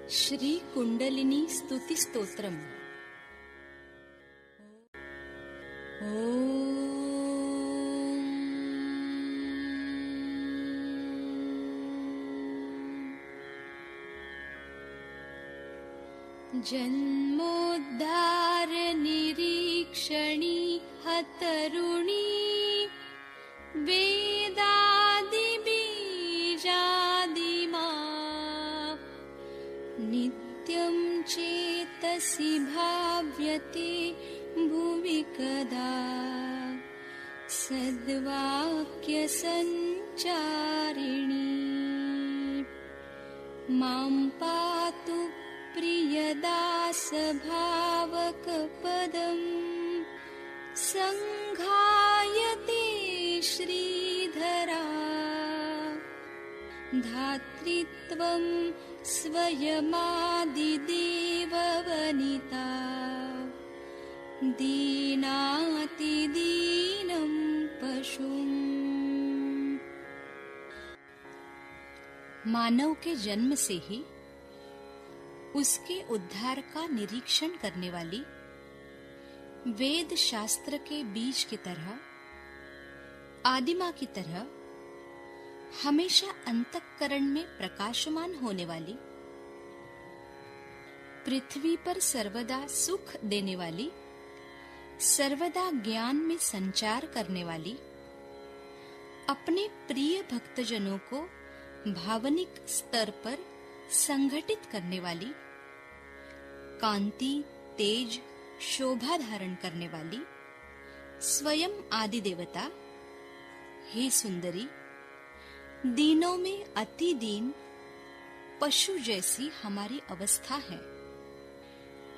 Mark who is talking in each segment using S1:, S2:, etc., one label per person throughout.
S1: श्री कुंडलिनी स्तुति स्तोत्रम। जन्मोद्धार निरीक्षणी हतरुणी वेदादि बीजादिमा नित्यं चेतसि भाव्यते भुवि कदा सद्वाक्य संचारिणी मां पातु प्रियदास भावक पदं संघायते श्रीधरा धात्रीत्वं स्वयमादिदेववनिता दीनातिदीनं पशुम्। मानव के जन्म से ही उसके उद्धार का निरीक्षण करने वाली वेद शास्त्र के बीज की तरह, आदिमा की तरह हमेशा अंतःकरण में प्रकाशमान होने वाली, पृथ्वी पर सर्वदा सुख देने वाली, सर्वदा ज्ञान में संचार करने वाली, अपने प्रिय भक्तजनों को भावनिक स्तर पर संगठित करने वाली, कांति, तेज, शोभा धारण करने वाली स्वयं आदि देवता, हे सुंदरी, दीनों में अति दीन पशु जैसी हमारी अवस्था है।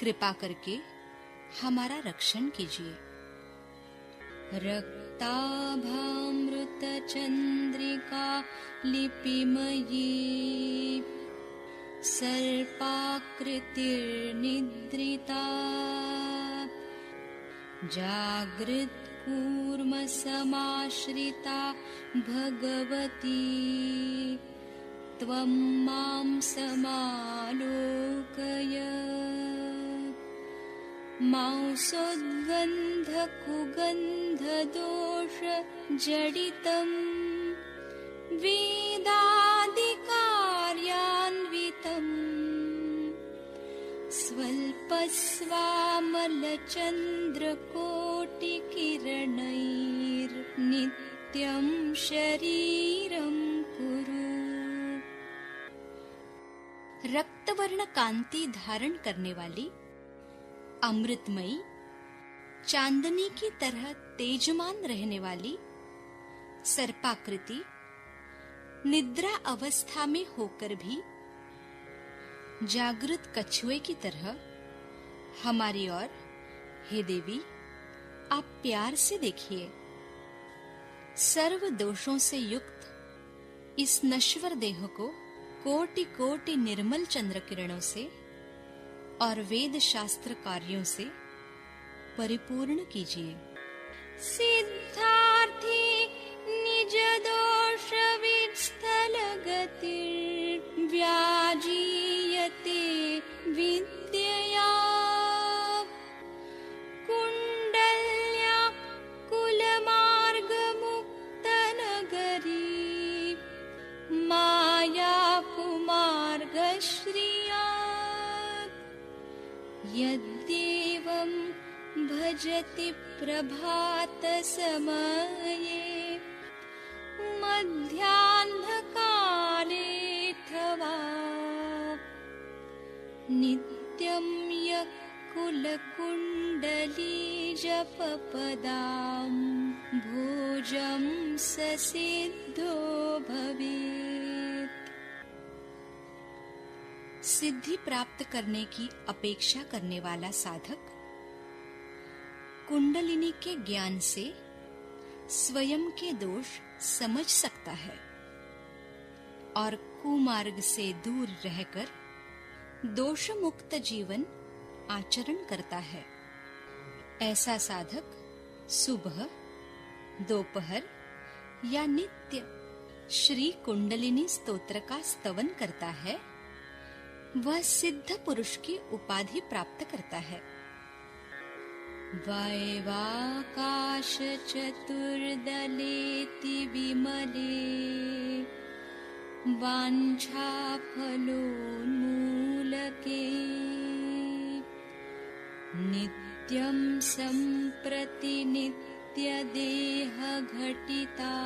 S1: कृपा करके हमारा रक्षण कीजिए। रक्ताभामृत चंद्रिका लिपिमयी सर्पाकृतिर्निद्रिता जागृत कूर्म समाश्रिता भगवती त्वं मां समालोकय। मांसोद्गन्ध कुगन्ध दोष जडितं वेदादिकार्यान्वितं स्वल्पस्वामलचन्द्रकोटिकिरणैर्नित्यं शरीरं कुरु। रक्तवर्ण कांति धारण करने वाली, अमृतमयी, चांदनी की तरह तेजमान रहने वाली, सर्पाकृति, निद्रा अवस्था में होकर भी जागृत कछुए की तरह हमारी ओर, हे देवी, आप प्यार से देखिए। सर्व दोषों से युक्त इस नश्वर देह को कोटि कोटि निर्मल चंद्र किरणों से और वेद शास्त्र कार्यों से परिपूर्ण कीजिए। सिद्धार्थी निज दोष विस्थल गतिर्व्याजीयते विद्यया कुंडल्या कुलमार्ग मुक्त नगरी माया कुमार्ग श्रिया यद्देवं भजति प्रभात समये मध्याह्नकालेऽथवा नित्यं यः कुलकुण्डली जपपदां भोजं स सिद्धो भवेत्। सिद्धि प्राप्त करने की अपेक्षा करने वाला साधक कुंडलिनी के ज्ञान से स्वयं के दोष समझ सकता है और कुमार्ग से दूर रहकर दोष मुक्त जीवन आचरण करता है। ऐसा साधक सुबह, दोपहर या नित्य श्री कुंडलिनी स्तोत्र का स्तवन करता है वह सिद्ध पुरुष की उपाधि प्राप्त करता है। वैवाकाश चतुर्दलेति विमले वाञ्छा फलोन्मूलके नित्यं सम्प्रति नित्यदेह घटिता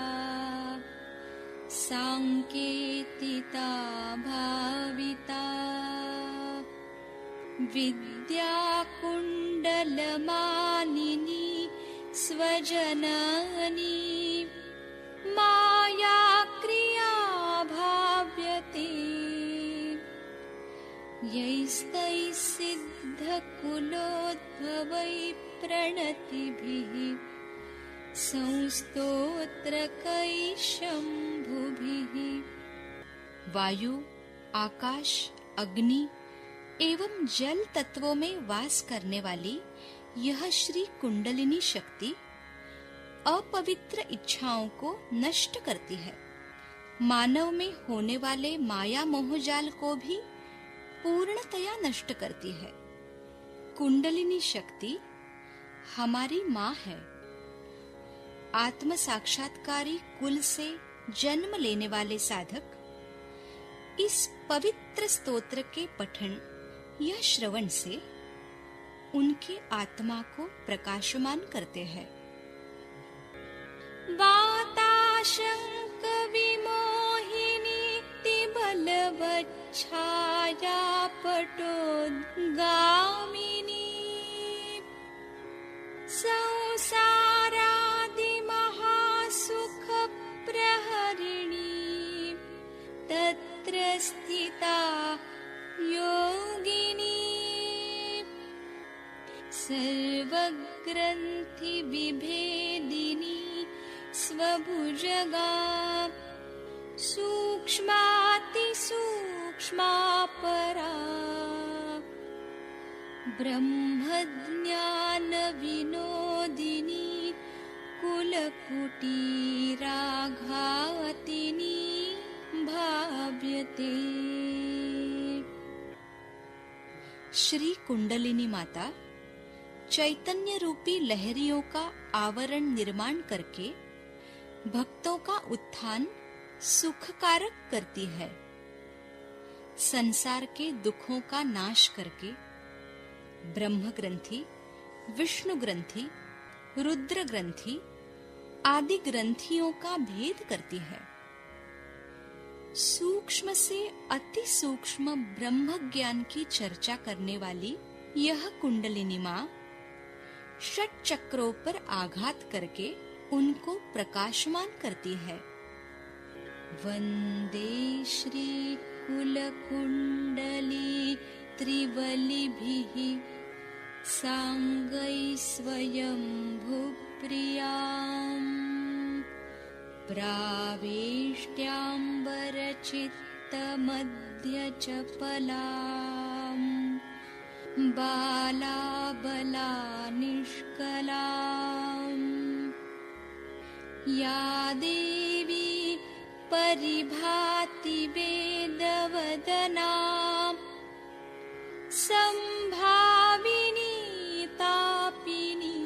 S1: सांकेतिता भाविता विद्याकुण्डलमानिनी स्वजननी माया क्रिया भाव्यते यैस्तैः सिद्धकुलोद्भवैः प्रणतिभिः संस्तोत्रकैः शम्भुभिः। वायु, आकाश, अग्नि एवं जल तत्वों में वास करने वाली यह श्री कुंडलिनी शक्ति अपवित्र इच्छाओं को नष्ट करती है। मानव में होने वाले माया मोहजाल को भी पूर्णतया नष्ट करती है। कुंडलिनी शक्ति हमारी माँ है। आत्म साक्षात्कारी कुल से जन्म लेने वाले साधक इस पवित्र स्तोत्र के पठन या श्रवण से उनकी आत्मा को प्रकाशमान करते हैं। वाताशंक विमोहिनी तिबलवच्छाया पटोद्गामिनी संसारादि महासुख प्रहरिणी तत्र स्थिता योगिनी सर्वग्रंथि विभेदिनी स्वभुजगा सूक्ष्माति सूक्ष्मा परा ब्रह्मज्ञान विनोदिनी कुलकुटीराघातिनी भाव्यते। श्री कुंडलिनी माता चैतन्य रूपी लहरियों का आवरण निर्माण करके भक्तों का उत्थान सुखकारक करती है। संसार के दुखों का नाश करके ब्रह्म ग्रंथि, विष्णु ग्रंथि, रुद्र ग्रंथि आदि ग्रंथियों का भेद करती है। सूक्ष्म से अति सूक्ष्म ब्रह्म ज्ञान की चर्चा करने वाली यह कुंडलिनी माँ षट चक्रों पर आघात करके उनको प्रकाशमान करती है। वंदे श्री कुल कुंडली त्रिवलिभिः सांगै स्वयंभुप्रियां प्रावेष्ट्याम्बरचित्तमध्यचपलां बालाबलानिष्कलां या देवी परिभाति वेदवदना संभाविनी तापिनी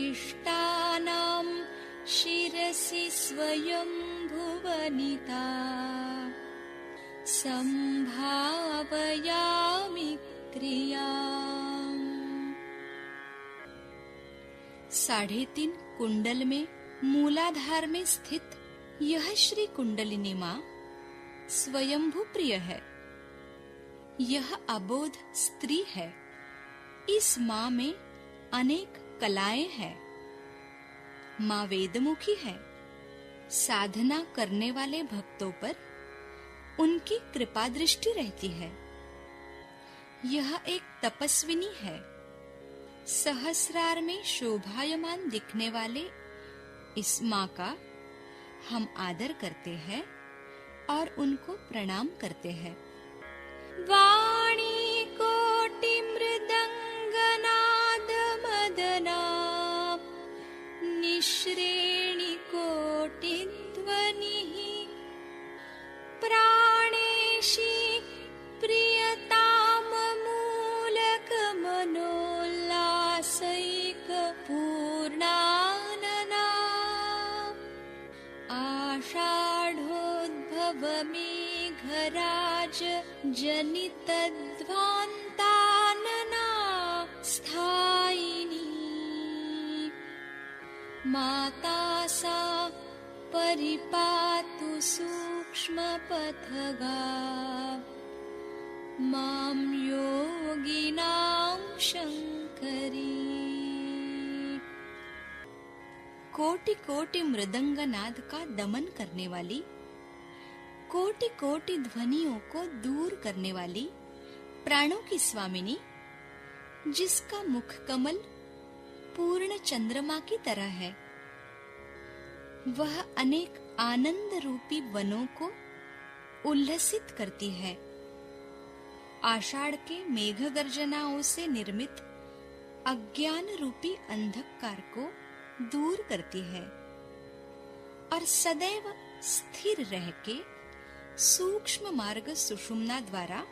S1: इष्टानां शिरसि स्वयंभुवनिता संभावयामि क्रियाम्। 3.5 कुंडल में मूलाधार में स्थित यह श्री कुंडलिनी माँ स्वयंभू प्रिय है। यह अबोध स्त्री है। इस माँ में अनेक कलाएं हैं। माँ वेदमुखी है। साधना करने वाले भक्तों पर उनकी कृपा दृष्टि रहती है। यह एक तपस्विनी है। सहस्रार में शोभायमान दिखने वाले इस माँ का हम आदर करते हैं और उनको प्रणाम करते हैं। वाणी कोटि मृदंगनाद मदना निश्रेणी कोटि ध्वनिः प्राणेशी मेघराज जनितध्वान्तानना स्थायिनी माता सा परिपातु सूक्ष्मपथगा मां योगिनां शंकरी। कोटि कोटि मृदंगनाद का दमन करने वाली, कोटि कोटि ध्वनियों को दूर करने वाली, प्राणों की स्वामिनी, जिसका मुख कमल पूर्ण चंद्रमा की तरह है, वह अनेक आनंद रूपी वनों को उल्लसित करती है। आषाढ़ के मेघ गर्जनाओं से निर्मित अज्ञान रूपी अंधकार को दूर करती है और सदैव स्थिर रह के सूक्ष्म मार्ग सुषुम्ना द्वारा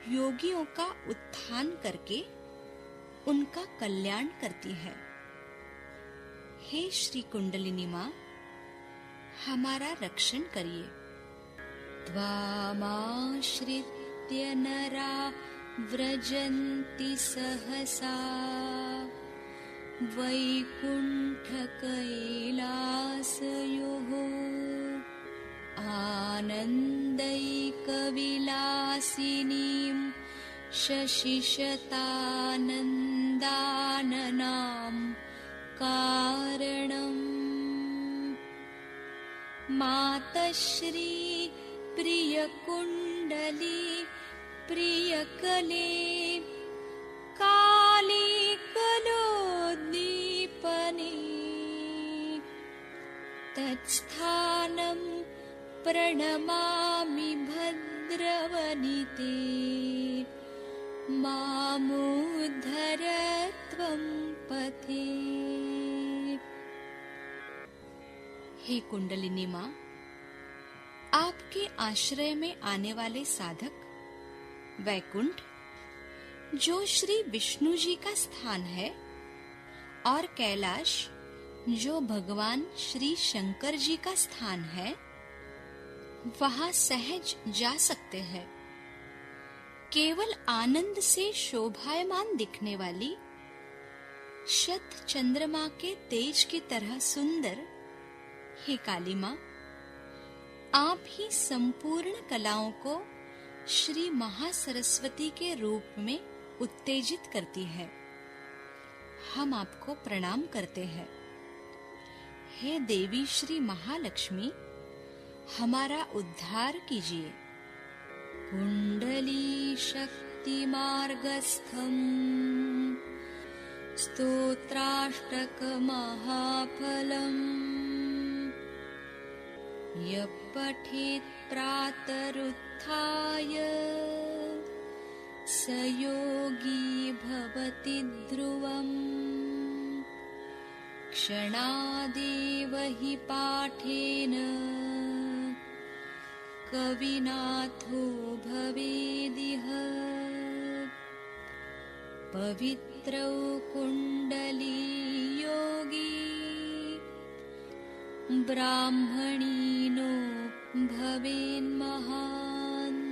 S1: योगियों का उत्थान करके उनका कल्याण करती है। हे श्री कुंडलिनी मां, हमारा रक्षण करिए। त्वामाश्रित्य नरा व्रजन्ति सहसा वैकुंठ कैलासयोः आनन्दैकविलासिनीं शशिशतानन्दाननां कारणम् मातश्री प्रियकुण्डली प्रियकले काली कलोद्दीपने तत्स्थानं प्रणमामि भद्रवनिते मामुद्धर त्वं पथे। हे कुंडलिनी मां, आपके आश्रय में आने वाले साधक वैकुंठ, जो श्री विष्णु जी का स्थान है, और कैलाश, जो भगवान श्री शंकर जी का स्थान है, वहां सहज जा सकते हैं। केवल आनंद से शोभायमान दिखने वाली शत चंद्रमा के तेज की तरह सुंदर हे काली मां, आप ही संपूर्ण कलाओं को श्री महासरस्वती के रूप में उत्तेजित करती है। हम आपको प्रणाम करते हैं। हे देवी श्री महालक्ष्मी, हमारा उद्धार कीजिए। कुंडली शक्ति मार्गस्थम स्तोत्राष्टक महाफलम् यः पठेत् प्रातरुत्थाय स योगी भवति ध्रुवम् क्षणादेव हि पाठेन कविनाथो भवेदिह पवित्रौ कुण्डली योगी ब्राह्मणीनो भवेन्महान्।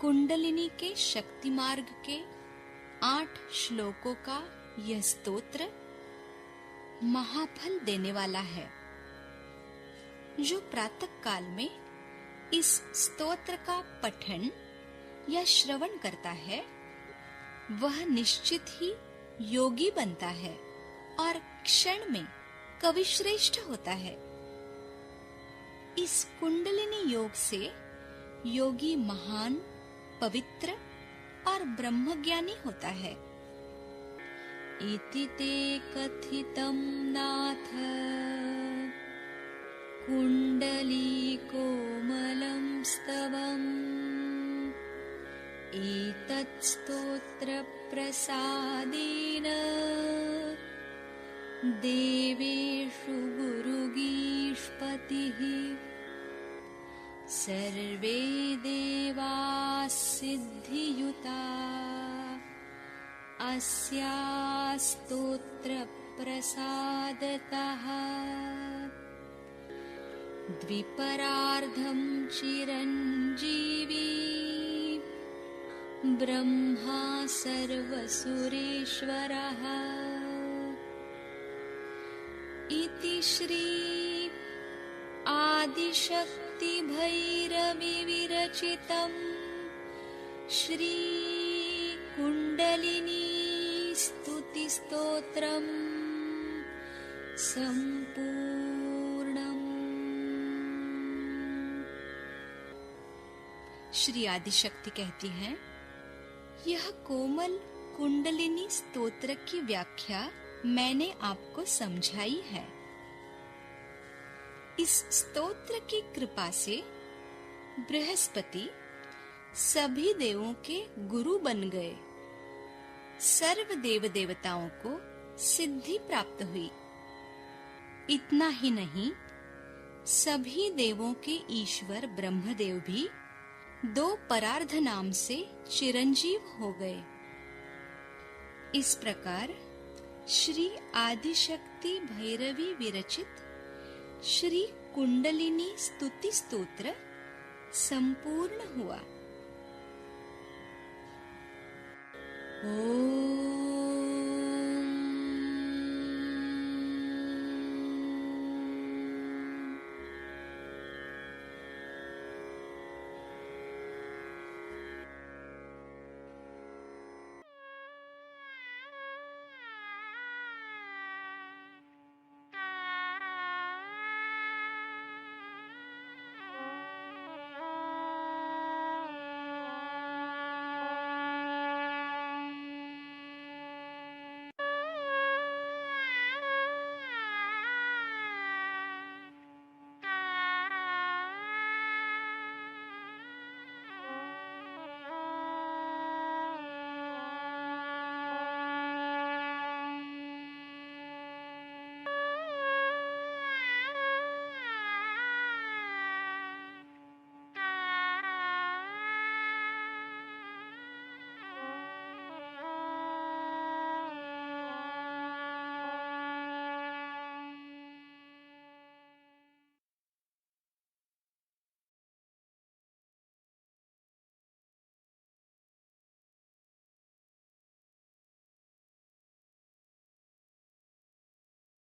S1: कुंडलिनी के शक्ति मार्ग के 8 श्लोकों का यह स्तोत्र महाफल देने वाला है। जो प्रातः काल में इस स्तोत्र का पठन या श्रवण करता है, वह निश्चित ही योगी बनता है और क्षण में कविश्रेष्ठ होता है। इस कुंडलिनी योग से योगी महान, पवित्र और ब्रह्मज्ञानी होता है। इति ते कथितं नाथ कुण्डलीकोमलं स्तवम् एतत् स्तोत्र प्रसादेन देवेषु गुरुगीष्पतिः सर्वे देवाः सिद्धियुता अस्या स्तोत्र प्रसादतः। द्विपरार्धं चिरञ्जीवी ब्रह्मा सर्वसुरेश्वरः इति श्री आदिशक्ति भैरवी विरचितं श्री कुंडलिनी स्तुति स्तोत्रम संपूर्णम। श्री आदिशक्ति कहती हैं, यह कोमल कुंडलिनी स्तोत्र की व्याख्या मैंने आपको समझाई है। इस स्तोत्र की कृपा से बृहस्पति सभी देवों के गुरु बन गए। सर्व देव देवताओं को सिद्धि प्राप्त हुई। इतना ही नहीं, सभी देवों के ईश्वर ब्रह्मदेव भी 2 परार्ध नाम से चिरंजीव हो गए। इस प्रकार श्री आदिशक्ति भैरवी विरचित श्री कुंडलिनी स्तुति स्तोत्र संपूर्ण हुआ। ओम